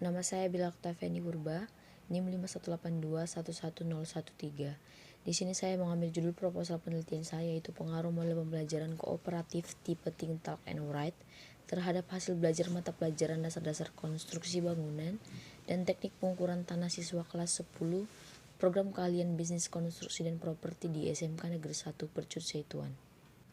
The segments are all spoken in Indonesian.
Nama saya Bila Oktaviani Purba, NIM 5182111013. Di sini saya mengambil judul proposal penelitian saya, yaitu pengaruh model pembelajaran kooperatif tipe Think, Talk, and Write terhadap hasil belajar mata pelajaran dasar-dasar konstruksi bangunan dan teknik pengukuran tanah siswa kelas 10 program keahlian bisnis konstruksi dan properti di SMK Negeri 1 Percut Setuan.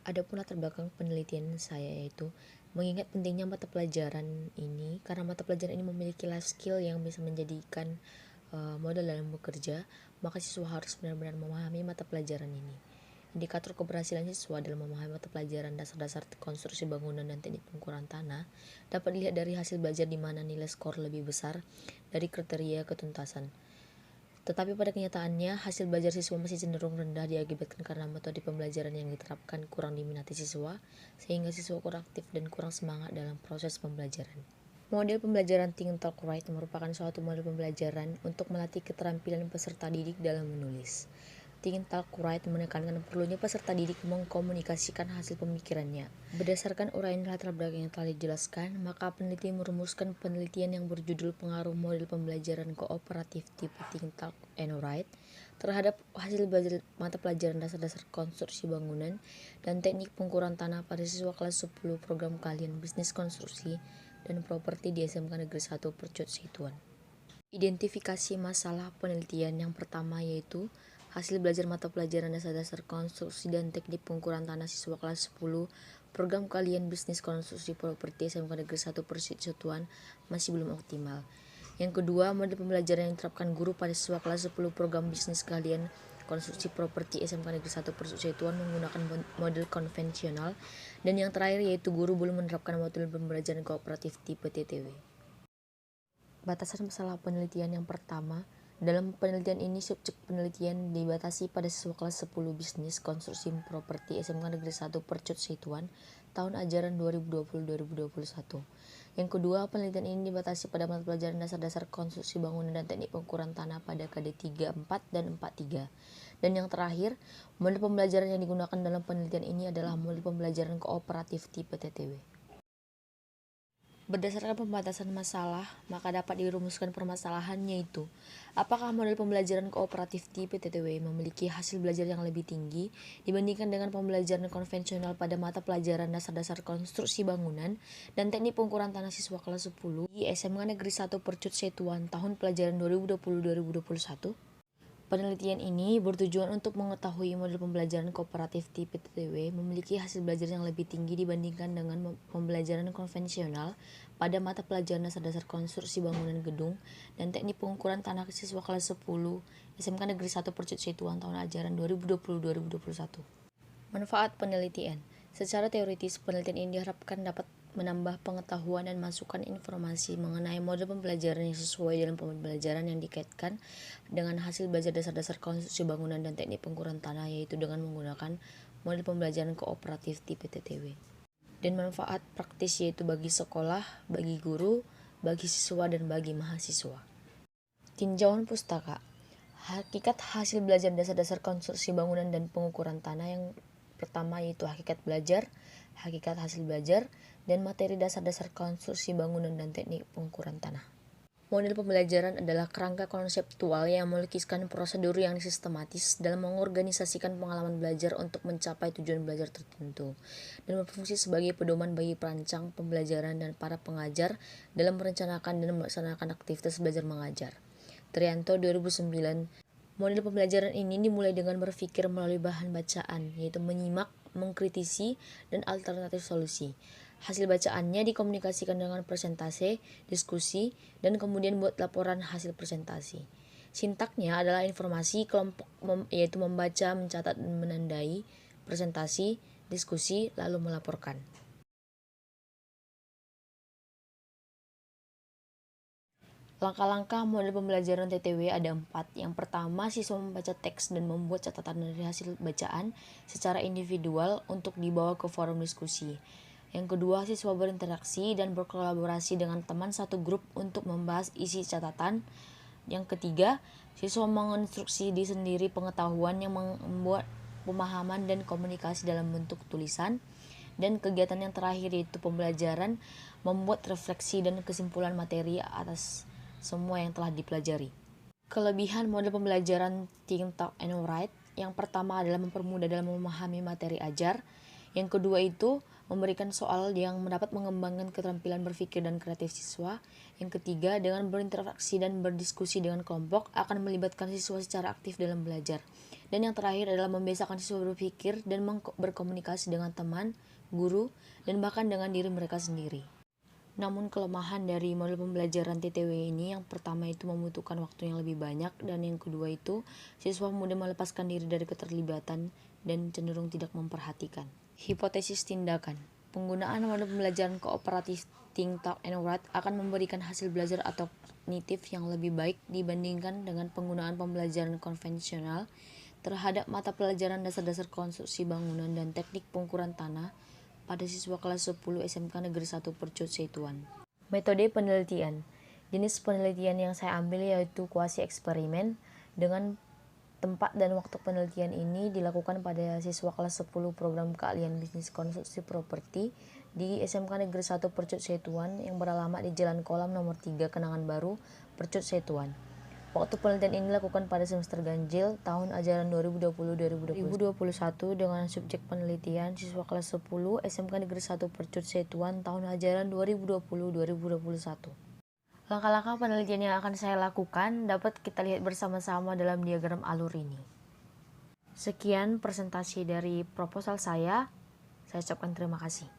Adapun latar belakang penelitian saya yaitu mengingat pentingnya mata pelajaran ini karena mata pelajaran ini memiliki life skill yang bisa menjadikan modal dalam bekerja, maka siswa harus benar-benar memahami mata pelajaran ini. Indikator keberhasilan siswa dalam memahami mata pelajaran dasar-dasar konstruksi bangunan dan teknik pengukuran tanah dapat dilihat dari hasil belajar di mana nilai skor lebih besar dari kriteria ketuntasan. Tetapi pada kenyataannya, hasil belajar siswa masih cenderung rendah diakibatkan karena metode pembelajaran yang diterapkan kurang diminati siswa, sehingga siswa kurang aktif dan kurang semangat dalam proses pembelajaran. Model pembelajaran Think, Talk, Write merupakan suatu model pembelajaran untuk melatih keterampilan peserta didik dalam menulis. Think, Talk, Write menekankan perlunya peserta didik mengkomunikasikan hasil pemikirannya. Berdasarkan uraian latar belakang yang telah dijelaskan, maka peneliti merumuskan penelitian yang berjudul pengaruh model pembelajaran kooperatif tipe Think, Talk, and Write terhadap hasil belajar mata pelajaran dasar-dasar konstruksi bangunan dan teknik pengukuran tanah pada siswa kelas 10 program keahlian bisnis konstruksi dan properti di SMK Negeri 1 Percut Setuan. Identifikasi masalah penelitian yang pertama yaitu hasil belajar mata pelajaran dasar-dasar konstruksi dan teknik pengukuran tanah siswa kelas 10 program keahlian bisnis konstruksi properti SMK Negeri 1 Percut Setuan masih belum optimal. Yang kedua, model pembelajaran yang diterapkan guru pada siswa kelas 10 program bisnis keahlian konstruksi properti SMK Negeri 1 Percut Setuan menggunakan model konvensional. Dan yang terakhir yaitu guru belum menerapkan model pembelajaran kooperatif tipe TTW. Batasan masalah penelitian yang pertama, dalam penelitian ini subjek penelitian dibatasi pada siswa kelas 10 bisnis konstruksi properti SMK Negeri 1 Percut Setuan tahun ajaran 2020-2021. Yang kedua, penelitian ini dibatasi pada mata pelajaran dasar-dasar konstruksi bangunan dan teknik pengukuran tanah pada KD 34 dan 43. Dan yang terakhir, model pembelajaran yang digunakan dalam penelitian ini adalah model pembelajaran kooperatif tipe TTW. Berdasarkan pembatasan masalah, maka dapat dirumuskan permasalahannya yaitu, apakah model pembelajaran kooperatif tipe TTW memiliki hasil belajar yang lebih tinggi dibandingkan dengan pembelajaran konvensional pada mata pelajaran dasar-dasar konstruksi bangunan dan teknik pengukuran tanah siswa kelas 10 di SMK Negeri 1 Percut Setuan tahun pelajaran 2020-2021? Penelitian ini bertujuan untuk mengetahui model pembelajaran kooperatif tipe TTW memiliki hasil belajar yang lebih tinggi dibandingkan dengan pembelajaran konvensional pada mata pelajaran dasar-dasar konstruksi bangunan gedung dan teknik pengukuran tanah siswa kelas 10 SMK Negeri 1 Percut Setuan tahun ajaran 2020-2021. Manfaat penelitian. Secara teoritis, penelitian ini diharapkan dapat menambah pengetahuan dan masukan informasi mengenai model pembelajaran yang sesuai dalam pembelajaran yang dikaitkan dengan hasil belajar dasar-dasar konstruksi bangunan dan teknik pengukuran tanah, yaitu dengan menggunakan model pembelajaran kooperatif tipe TTW. Dan manfaat praktis yaitu bagi sekolah, bagi guru, bagi siswa, dan bagi mahasiswa. Tinjauan pustaka. Hakikat hasil belajar dasar-dasar konstruksi bangunan dan pengukuran tanah yang pertama yaitu hakikat belajar, hakikat hasil belajar, dan materi dasar-dasar konstruksi bangunan dan teknik pengukuran tanah. Model pembelajaran adalah kerangka konseptual yang melukiskan prosedur yang sistematis dalam mengorganisasikan pengalaman belajar untuk mencapai tujuan belajar tertentu, dan berfungsi sebagai pedoman bagi perancang pembelajaran dan para pengajar dalam merencanakan dan melaksanakan aktivitas belajar mengajar. Trianto 2009. Model pembelajaran ini dimulai dengan berpikir melalui bahan bacaan, yaitu menyimak, mengkritisi, dan alternatif solusi. Hasil bacaannya dikomunikasikan dengan presentase, diskusi, dan kemudian buat laporan hasil presentasi. Sintaknya adalah informasi kelompok yaitu membaca, mencatat, dan menandai, presentasi, diskusi, lalu melaporkan. Langkah-langkah model pembelajaran TTW ada 4. Yang pertama, siswa membaca teks dan membuat catatan dari hasil bacaan secara individual untuk dibawa ke forum diskusi. Yang kedua, siswa berinteraksi dan berkolaborasi dengan teman satu grup untuk membahas isi catatan. Yang ketiga, siswa menginstruksi diri sendiri pengetahuan yang membuat pemahaman dan komunikasi dalam bentuk tulisan. Dan kegiatan yang terakhir yaitu pembelajaran membuat refleksi dan kesimpulan materi atas semua yang telah dipelajari. Kelebihan model pembelajaran Think, Talk, and Write, yang pertama adalah mempermudah dalam memahami materi ajar. Yang kedua itu memberikan soal yang dapat mengembangkan keterampilan berpikir dan kreatif siswa. Yang ketiga, dengan berinteraksi dan berdiskusi dengan kelompok akan melibatkan siswa secara aktif dalam belajar. Dan yang terakhir adalah membiasakan siswa berpikir dan berkomunikasi dengan teman, guru, dan bahkan dengan diri mereka sendiri. Namun kelemahan dari model pembelajaran TTW ini, yang pertama itu membutuhkan waktu yang lebih banyak, dan yang kedua itu siswa mudah melepaskan diri dari keterlibatan dan cenderung tidak memperhatikan. Hipotesis tindakan. Penggunaan model pembelajaran kooperatif Think, Talk, and Write akan memberikan hasil belajar atau kognitif yang lebih baik dibandingkan dengan penggunaan pembelajaran konvensional terhadap mata pelajaran dasar-dasar konstruksi bangunan dan teknik pengukuran tanah pada siswa kelas 10 SMK Negeri 1 Percut Setuan. Metode penelitian. Jenis penelitian yang saya ambil yaitu kuasi eksperimen. Dengan tempat dan waktu penelitian ini dilakukan pada siswa kelas 10 program keahlian bisnis konstruksi properti di SMK Negeri 1 Percut Setuan yang beralamat di Jalan Kolam nomor 3 Kenangan Baru, Percut Setuan. Waktu penelitian ini dilakukan pada semester ganjil tahun ajaran 2020-2021 dengan subjek penelitian siswa kelas 10 SMK Negeri 1 Percut Setuan tahun ajaran 2020-2021. Langkah-langkah penelitian yang akan saya lakukan dapat kita lihat bersama-sama dalam diagram alur ini. Sekian presentasi dari proposal saya ucapkan terima kasih.